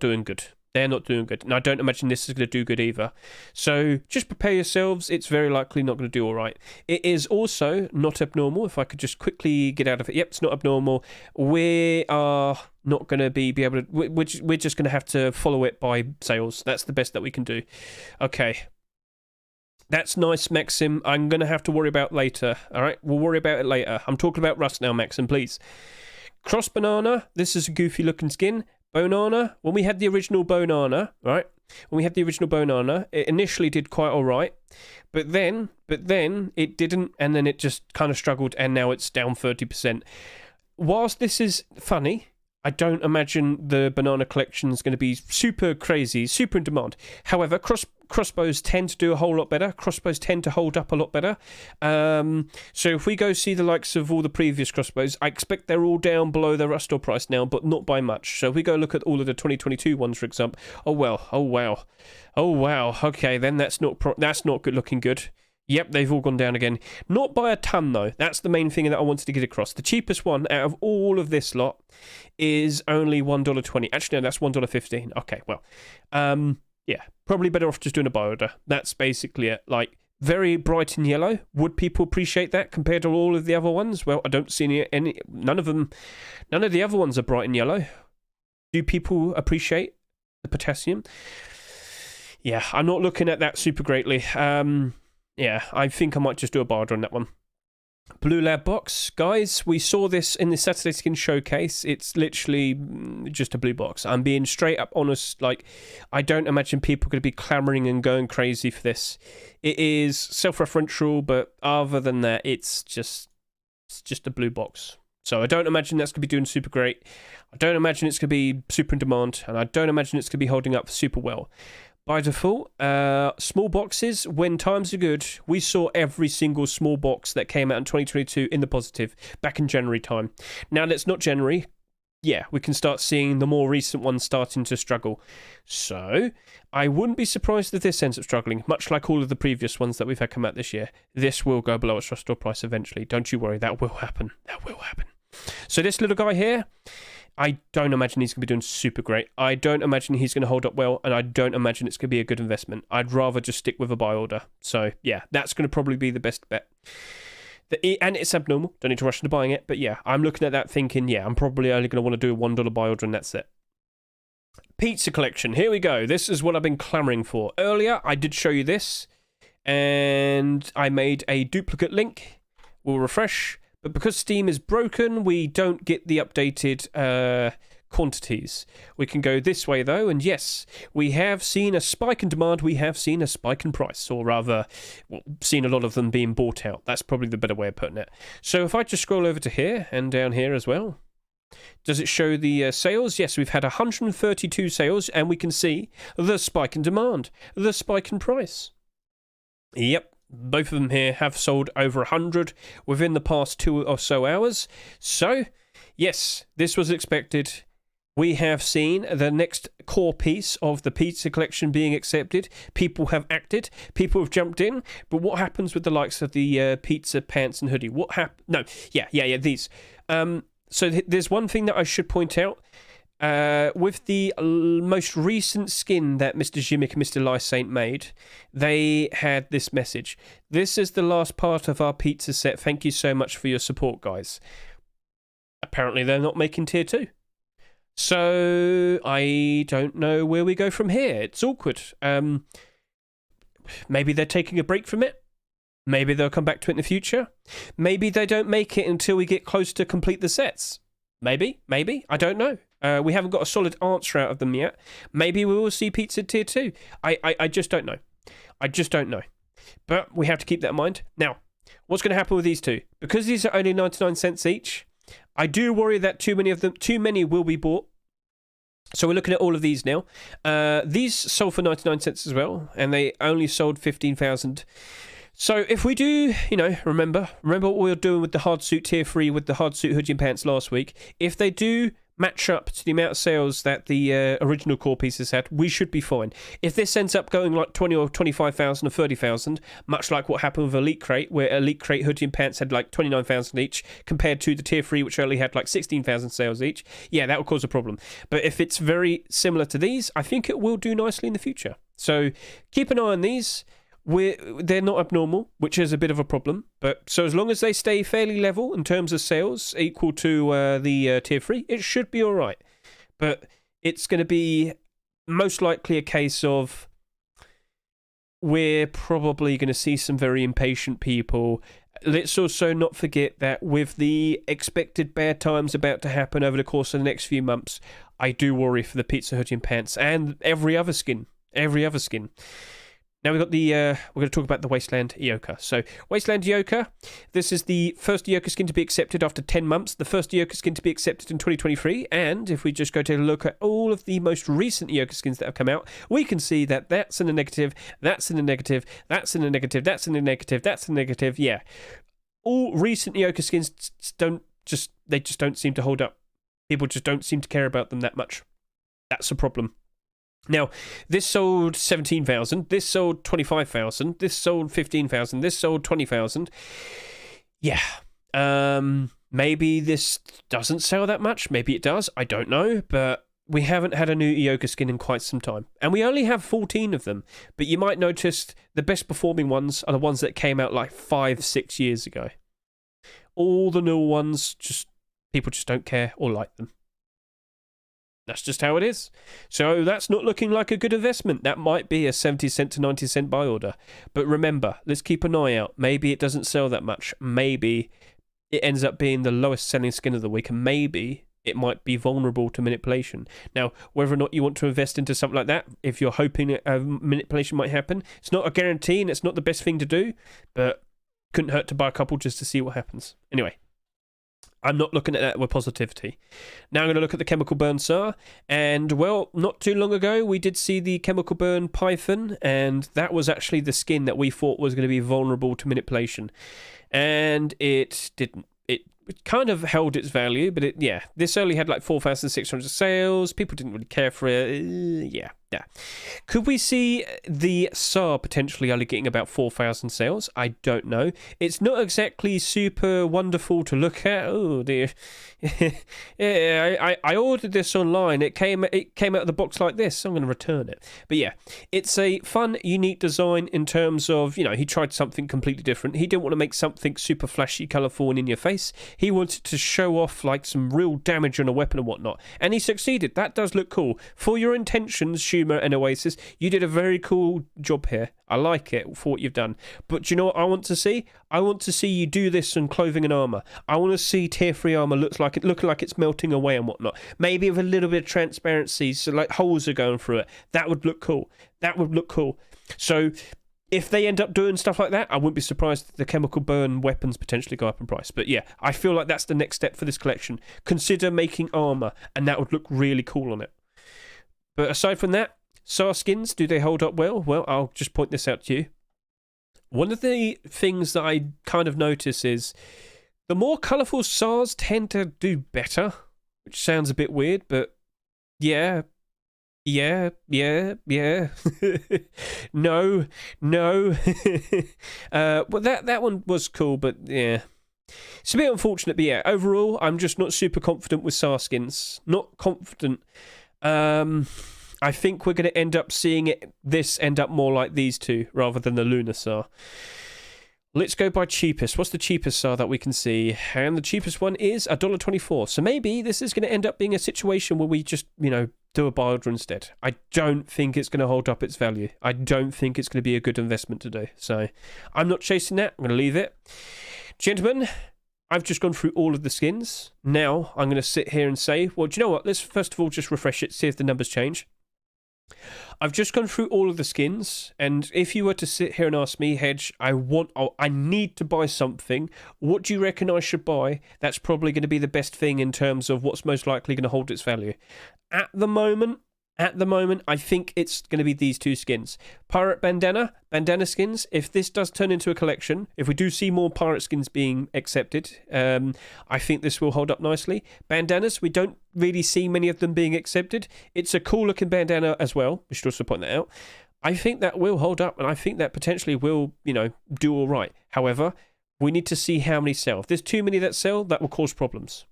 doing good. They're not doing good. And I don't imagine this is going to do good either. So just prepare yourselves. It's very likely not going to do all right. It is also not abnormal. If I could just quickly get out of it. Yep, it's not abnormal. We are not going to be able to... We're just going to have to follow it by sales. That's the best that we can do. Okay. That's nice, Maxim. I'm going to have to worry about later. All right? We'll worry about it later. I'm talking about Rust now, Maxim, please. Cross Banana, this is a goofy looking skin. Bonana, when we had the original Bonana, right? When we had the original Bonana, it initially did quite all right. But then it didn't, and then it just kind of struggled, and now it's down 30%. Whilst this is funny, I don't imagine the banana collection is going to be super crazy, super in demand. However, crossbows tend to do a whole lot better. Crossbows tend to hold up a lot better. So if we go see the likes of all the previous crossbows, I expect they're all down below their rust store price now, but not by much. So if we go look at all of the 2022 ones, for example, oh wow. Okay, then that's not good looking good. Yep, they've all gone down again. Not by a ton, though. That's the main thing that I wanted to get across. The cheapest one out of all of this lot is only $1.20. Actually, no, that's $1.15. Okay, well, yeah, probably better off just doing a buy order. That's basically it. Like, very bright in yellow. Would people appreciate that compared to all of the other ones? Well, I don't see any. None of the other ones are bright in yellow. Do people appreciate the potassium? Yeah, I'm not looking at that super greatly. Yeah, I think I might just do a barter on that one. Blue Lab box. Guys, we saw this in the Saturday Skin Showcase. It's literally just a blue box. I'm being straight up honest. Like, I don't imagine people are going to be clamoring and going crazy for this. It is self-referential, but other than that, it's just a blue box. So I don't imagine that's going to be doing super great. I don't imagine it's going to be super in demand, and I don't imagine it's going to be holding up super well. By default, small boxes, when times are good, we saw every single small box that came out in 2022 in the positive back in January time. Now that it's not January, yeah, we can start seeing the more recent ones starting to struggle. So, I wouldn't be surprised if this ends up struggling, much like all of the previous ones that we've had come out this year. This will go below its restore price eventually. Don't you worry, that will happen. That will happen. So this little guy here, I don't imagine he's going to be doing super great. I don't imagine he's going to hold up well, and I don't imagine it's going to be a good investment. I'd rather just stick with a buy order. So, yeah, that's going to probably be the best bet. And it's abnormal. Don't need to rush into buying it. But, yeah, I'm looking at that thinking, yeah, I'm probably only going to want to do a $1 buy order, and that's it. Pizza collection. Here we go. This is what I've been clamoring for. Earlier, I did show you this, and I made a duplicate link. We'll refresh. But because Steam is broken, we don't get the updated quantities. We can go this way though, and yes, we have seen a spike in demand, we have seen a spike in price, or rather, seen a lot of them being bought out. That's probably the better way of putting it. So if I just scroll over to here and down here as well, does it show the sales? Yes, we've had 132 sales, and we can see the spike in demand, the spike in price. Yep, both of them here have sold over 100 within the past 2 or so hours. So, yes, this was expected. We have seen the next core piece of the pizza collection being accepted. People have acted. People have jumped in. But what happens with the likes of the pizza pants and hoodie? What happened? No, yeah, these. So there's one thing that I should point out. With the most recent skin that Mr. Jimmick and Mr. Lyssaint made, they had this message. This is the last part of our pizza set. Thank you so much for your support, guys. Apparently they're not making tier 2. So I don't know where we go from here. It's awkward. Maybe they're taking a break from it. Maybe they'll come back to it in the future. Maybe they don't make it until we get close to complete the sets. Maybe. I don't know. We haven't got a solid answer out of them yet. Maybe we will see pizza tier 2. I just don't know. I just don't know. But we have to keep that in mind. Now, what's going to happen with these two? Because these are only 99 cents each, I do worry that too many will be bought. So we're looking at all of these now. These sold for 99 cents as well, and they only sold 15,000. So if we do, remember what we were doing with the hard suit tier 3 with the hard suit hoodie and pants last week. If they do match up to the amount of sales that the original core pieces had, we should be fine. If this ends up going like 20 or 25,000 or 30,000, much like what happened with Elite Crate, where Elite Crate hoodie and pants had like 29,000 each, compared to the tier 3, which only had like 16,000 sales each, yeah, that will cause a problem. But if it's very similar to these, I think it will do nicely in the future. So keep an eye on these. They're not abnormal, which is a bit of a problem. But so as long as they stay fairly level in terms of sales, equal to the tier 3, it should be all right. But it's going to be most likely a case of we're probably going to see some very impatient people. Let's also not forget that with the expected bad times about to happen over the course of the next few months, I do worry for the Pizza Hoodie and Pants and every other skin. Now we've got the, we're going to talk about the Wasteland Eoka. So, Wasteland Eoka, this is the first Eoka skin to be accepted after 10 months, the first Eoka skin to be accepted in 2023, and if we just go take a look at all of the most recent Eoka skins that have come out, we can see that that's in the negative, that's in the negative, that's in the negative, that's in the negative, that's in the negative, yeah. All recent Eoka skins just don't seem to hold up. People just don't seem to care about them that much. That's a problem. Now, this sold 17,000, this sold 25,000, this sold 15,000, this sold 20,000. Yeah, maybe this doesn't sell that much, maybe it does, I don't know, but we haven't had a new Eoka skin in quite some time. And we only have 14 of them, but you might notice the best performing ones are the ones that came out like 5-6 years ago. All the newer ones, people just don't care or like them. That's just how it is. So that's not looking like a good investment. That might be a 70 cent to 90 cent buy order. But remember, let's keep an eye out. Maybe it doesn't sell that much. Maybe it ends up being the lowest selling skin of the week. And maybe it might be vulnerable to manipulation. Now, whether or not you want to invest into something like that, if you're hoping manipulation might happen, it's not a guarantee and it's not the best thing to do. But couldn't hurt to buy a couple just to see what happens. Anyway. I'm not looking at that with positivity. Now I'm going to look at the Chemical Burn SAR. And, well, not too long ago, we did see the Chemical Burn Python. And that was actually the skin that we thought was going to be vulnerable to manipulation. And it didn't. It kind of held its value, but this only had like 4,600 sales. People didn't really care for it. Yeah. Could we see the SAR potentially only getting about 4,000 sales? I don't know. It's not exactly super wonderful to look at. Oh dear. Yeah, I ordered this online. It came out of the box like this. So I'm going to return it. But yeah, it's a fun, unique design in terms of, he tried something completely different. He didn't want to make something super flashy, colourful and in your face. He wanted to show off like some real damage on a weapon and whatnot. And he succeeded. That does look cool. For your intentions, shoot consumer and Oasis. You did a very cool job here. I like it for what you've done. But do you know what I want to see? I want to see you do this in clothing and armour. I want to see tier 3 armour looking like it's melting away and whatnot. Maybe with a little bit of transparency, so like holes are going through it. That would look cool. So if they end up doing stuff like that, I wouldn't be surprised if the chemical burn weapons potentially go up in price. But yeah, I feel like that's the next step for this collection. Consider making armour, and that would look really cool on it. But aside from that, SAR skins, do they hold up well? Well, I'll just point this out to you. One of the things that I kind of notice is the more colourful SARs tend to do better, which sounds a bit weird, but yeah. No. Well, that one was cool, but yeah. It's a bit unfortunate, but yeah, overall, I'm just not super confident with SAR skins. Not confident. I think we're going to end up seeing this end up more like these two, rather than the Lunar SAR. Let's go by cheapest. What's the cheapest SAR that we can see? And the cheapest one is $1.24. So maybe this is going to end up being a situation where we just, do a buy order instead. I don't think it's going to hold up its value. I don't think it's going to be a good investment to do. So I'm not chasing that. I'm going to leave it. Gentlemen, I've just gone through all of the skins. Now I'm going to sit here and say, well, do you know what? Let's first of all just refresh it, see if the numbers change. I've just gone through all of the skins, and if you were to sit here and ask me, Hedge, I need to buy something, what do you reckon I should buy? That's probably going to be the best thing in terms of what's most likely going to hold its value. At the moment, I think it's going to be these two skins. Pirate bandana skins. If this does turn into a collection, if we do see more pirate skins being accepted, I think this will hold up nicely. Bandanas, we don't really see many of them being accepted. It's a cool looking bandana as well. We should also point that out. I think that will hold up, and I think that potentially will, do all right. However, we need to see how many sell. If there's too many that sell, that will cause problems.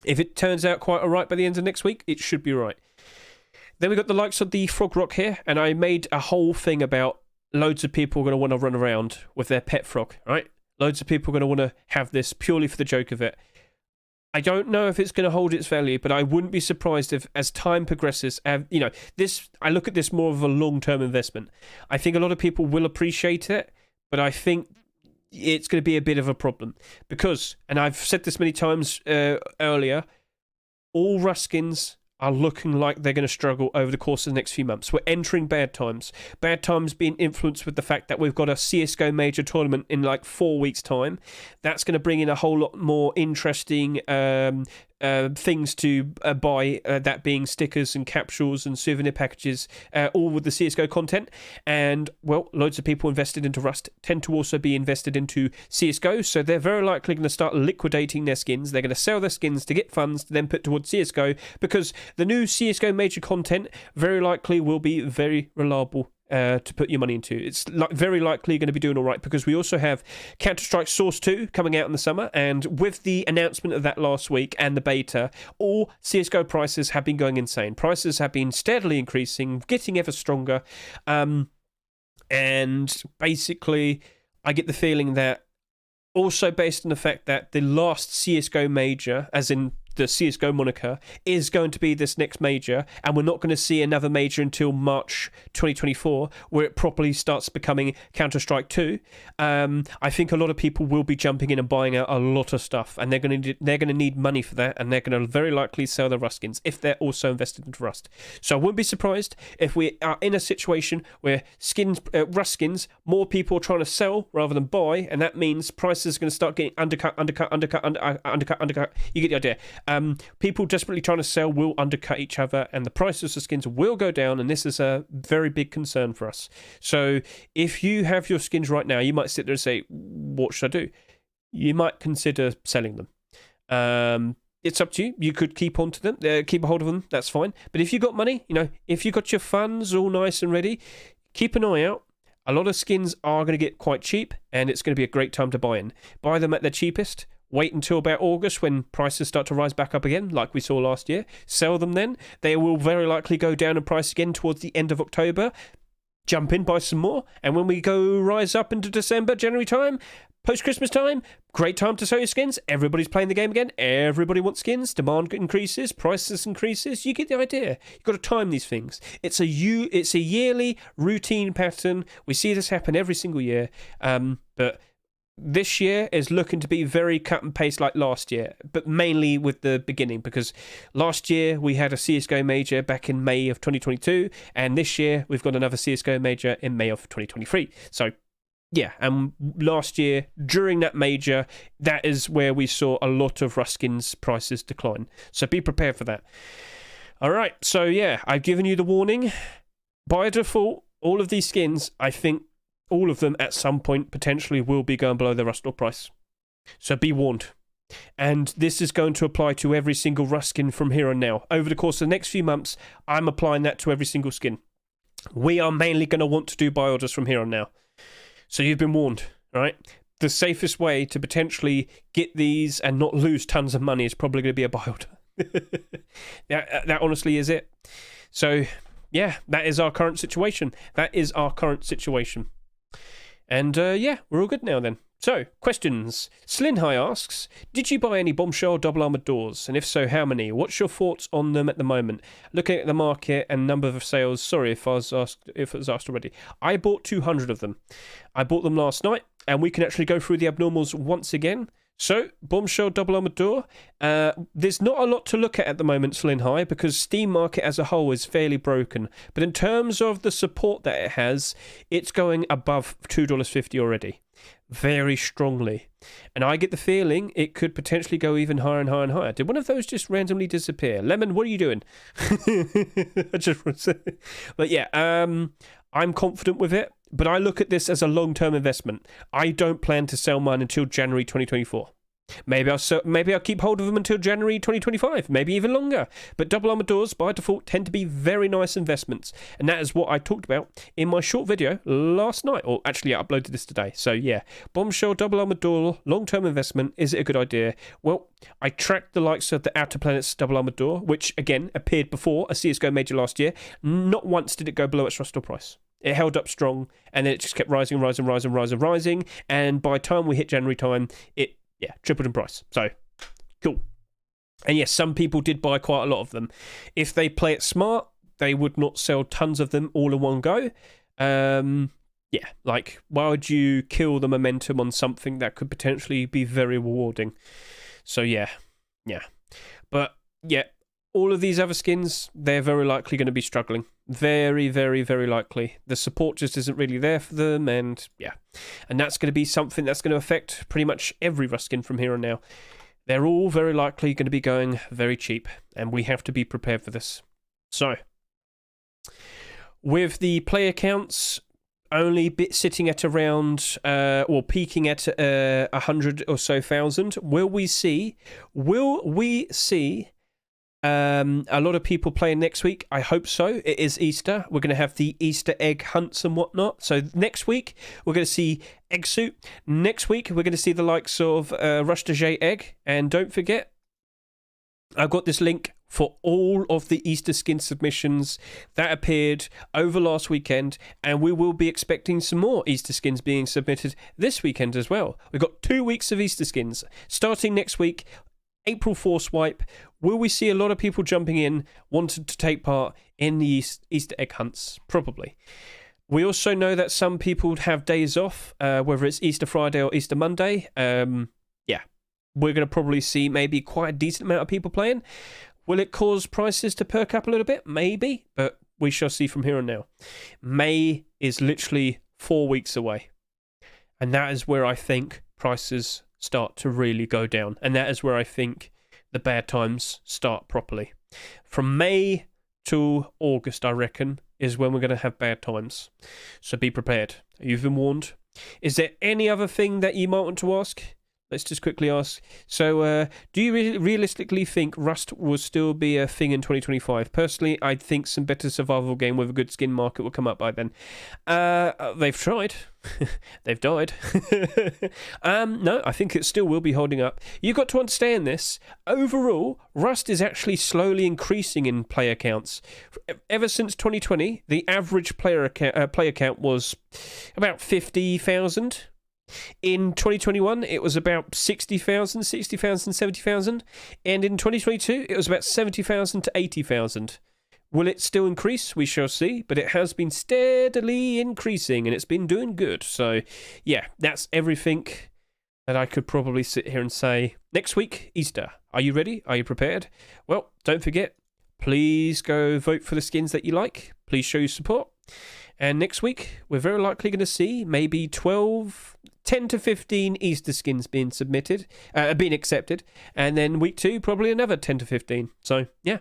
If it turns out quite all right by the end of next week, it should be right. Then we got the likes of the Frog Rock here, and I made a whole thing about loads of people are going to want to run around with their pet frog, right? Loads of people are going to want to have this purely for the joke of it. I don't know if it's going to hold its value, but I wouldn't be surprised if, as time progresses, I look at this more of a long-term investment. I think a lot of people will appreciate it, but I think it's going to be a bit of a problem because, and I've said this many times earlier, all Rust skins are looking like they're going to struggle over the course of the next few months. We're entering bad times. Bad times being influenced with the fact that we've got a CSGO major tournament in like 4 weeks' time. That's going to bring in a whole lot more interesting things to buy, that being stickers and capsules and souvenir packages, all with the CSGO content. And, well, loads of people invested into Rust tend to also be invested into CSGO, so they're very likely going to start liquidating their skins. They're going to sell their skins to get funds to then put towards CSGO, because the new CSGO major content very likely will be very reliable to put your money into. It's very likely going to be doing all right, because we also have Counter-Strike Source 2 coming out in the summer, and with the announcement of that last week and the beta, all CSGO prices have been going insane. Prices have been steadily increasing, getting ever stronger, and basically I get the feeling that, also based on the fact that the last CSGO major, as in the CSGO moniker, is going to be this next major, and we're not going to see another major until March 2024, where it properly starts becoming Counter-Strike 2. I think a lot of people will be jumping in and buying out a lot of stuff, and they're going to need money for that, and they're going to very likely sell their Rust skins if they're also invested into Rust. So I wouldn't be surprised if we are in a situation where Rust skins, more people are trying to sell rather than buy, and that means prices are going to start getting undercut. You get the idea. People desperately trying to sell will undercut each other, and the prices of skins will go down, and this is a very big concern for us. So if you have your skins right now, you might sit there and say, what should I do? You might consider selling them. It's up to you. You could keep on to them, keep a hold of them, that's fine. But if you got money, if you got your funds all nice and ready, keep an eye out. A lot of skins are going to get quite cheap, and it's going to be a great time to buy in. Buy them at their cheapest. Wait until about August when prices start to rise back up again, like we saw last year. Sell them then. They will very likely go down in price again towards the end of October. jump in, buy some more, and when we go rise up into December, January time, post-Christmas time, great time to sell your skins. Everybody's playing the game again. Everybody wants skins. Demand increases. Prices increases. You get the idea. You've got to time these things. It's a yearly routine pattern. We see this happen every single year. But this year is looking to be very cut and paste like last year, but mainly with the beginning, because last year we had a CSGO major back in May of 2022, and this year we've got another CSGO major in May of 2023. So yeah, and last year, during that major, that is where we saw a lot of Ruskins prices decline. So be prepared for that. All right, so yeah, I've given you the warning. By default, all of these skins, I think all of them at some point potentially will be going below the Rust price. So be warned. And this is going to apply to every single Ruskin from here on now. Over the course of the next few months, I'm applying that to every single skin. We are mainly going to want to do buy orders from here on now. So you've been warned, right? The safest way to potentially get these and not lose tons of money is probably going to be a buy order. that honestly is it. So, yeah, that is our current situation. And, yeah, we're all good now then. So, questions. Slinhigh asks, did you buy any bombshell double armoured doors? And if so, how many? What's your thoughts on them at the moment? Looking at the market and number of sales, sorry if it was asked already. I bought 200 of them. I bought them last night, and we can actually go through the abnormals once again. So, bombshell double armoured door. There's not a lot to look at the moment, Slinhigh, because Steam market as a whole is fairly broken. But in terms of the support that it has, it's going above $2.50 already. Very strongly. And I get the feeling it could potentially go even higher and higher and higher. Did one of those just randomly disappear? Lemon, what are you doing? I just want to say. But yeah, I'm confident with it. But I look at this as a long-term investment. I don't plan to sell mine until January 2024. Maybe I'll keep hold of them until January 2025, maybe even longer. But double armoured doors, by default, tend to be very nice investments. And that is what I talked about in my short video last night. Or actually, I uploaded this today. So yeah, bombshell double armoured door, long-term investment. Is it a good idea? Well, I tracked the likes of the Outer Planets double armoured door, which, again, appeared before a CSGO major last year. Not once did it go below its Rust price. It held up strong, and then it just kept rising. And by the time we hit January time, it tripled in price. So, cool. And yes, some people did buy quite a lot of them. If they play it smart, they would not sell tons of them all in one go. Like, why would you kill the momentum on something that could potentially be very rewarding? So, yeah. But, yeah, all of these other skins, they're very likely going to be struggling. Very, very, very likely. The support just isn't really there for them, and yeah. And that's going to be something that's going to affect pretty much every Rust skin from here on now. They're all very likely going to be going very cheap, and we have to be prepared for this. So, with the player counts only sitting at around, or peaking at 100 or so thousand, will we see a lot of people playing next week? I hope so. It is Easter. We're going to have the Easter egg hunts and whatnot. So next week, we're going to see Egg Suit. Next week, we're going to see the likes of Rush de J Egg. And don't forget, I've got this link for all of the Easter skin submissions that appeared over last weekend. And we will be expecting some more Easter skins being submitted this weekend as well. We've got 2 weeks of Easter skins. Starting next week, April 4 swipe. Will we see a lot of people jumping in, wanting to take part in the Easter egg hunts? Probably. We also know that some people have days off, whether it's Easter Friday or Easter Monday. We're going to probably see maybe quite a decent amount of people playing. Will it cause prices to perk up a little bit? Maybe, but we shall see from here on now. May is literally 4 weeks away. And that is where I think prices start to really go down. And that is where I think the bad times start properly. From May to August, I reckon, is when we're going to have bad times. So be prepared. You've been warned. Is there any other thing that you might want to ask? Let's just quickly ask. So, do you realistically think Rust will still be a thing in 2025? Personally, I think some better survival game with a good skin market will come up by then. They've tried. They've died. No, I think it still will be holding up. You've got to understand this. Overall, Rust is actually slowly increasing in player counts. Ever since 2020, the average player count was about 50,000. In 2021, it was about 60,000, 70,000. And in 2022, it was about 70,000 to 80,000. Will it still increase? We shall see. But it has been steadily increasing, and it's been doing good. So, yeah, that's everything that I could probably sit here and say. Next week, Easter. Are you ready? Are you prepared? Well, don't forget, please go vote for the skins that you like. Please show your support. And next week, we're very likely going to see maybe 10 to 15 Easter skins being accepted. And then week 2, probably another 10 to 15. So, yeah.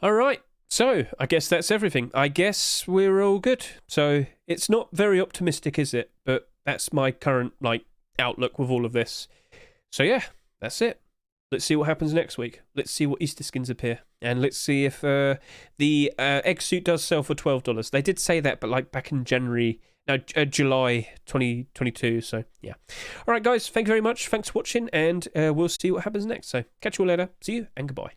All right. So, I guess that's everything. I guess we're all good. So, it's not very optimistic, is it? But that's my current, outlook with all of this. So, yeah, that's it. Let's see what happens next week. Let's see what Easter skins appear. And let's see if the egg suit does sell for $12. They did say that, but back in July 2022. So, yeah. All right, guys. Thank you very much. Thanks for watching. And we'll see what happens next. So, catch you all later. See you and goodbye.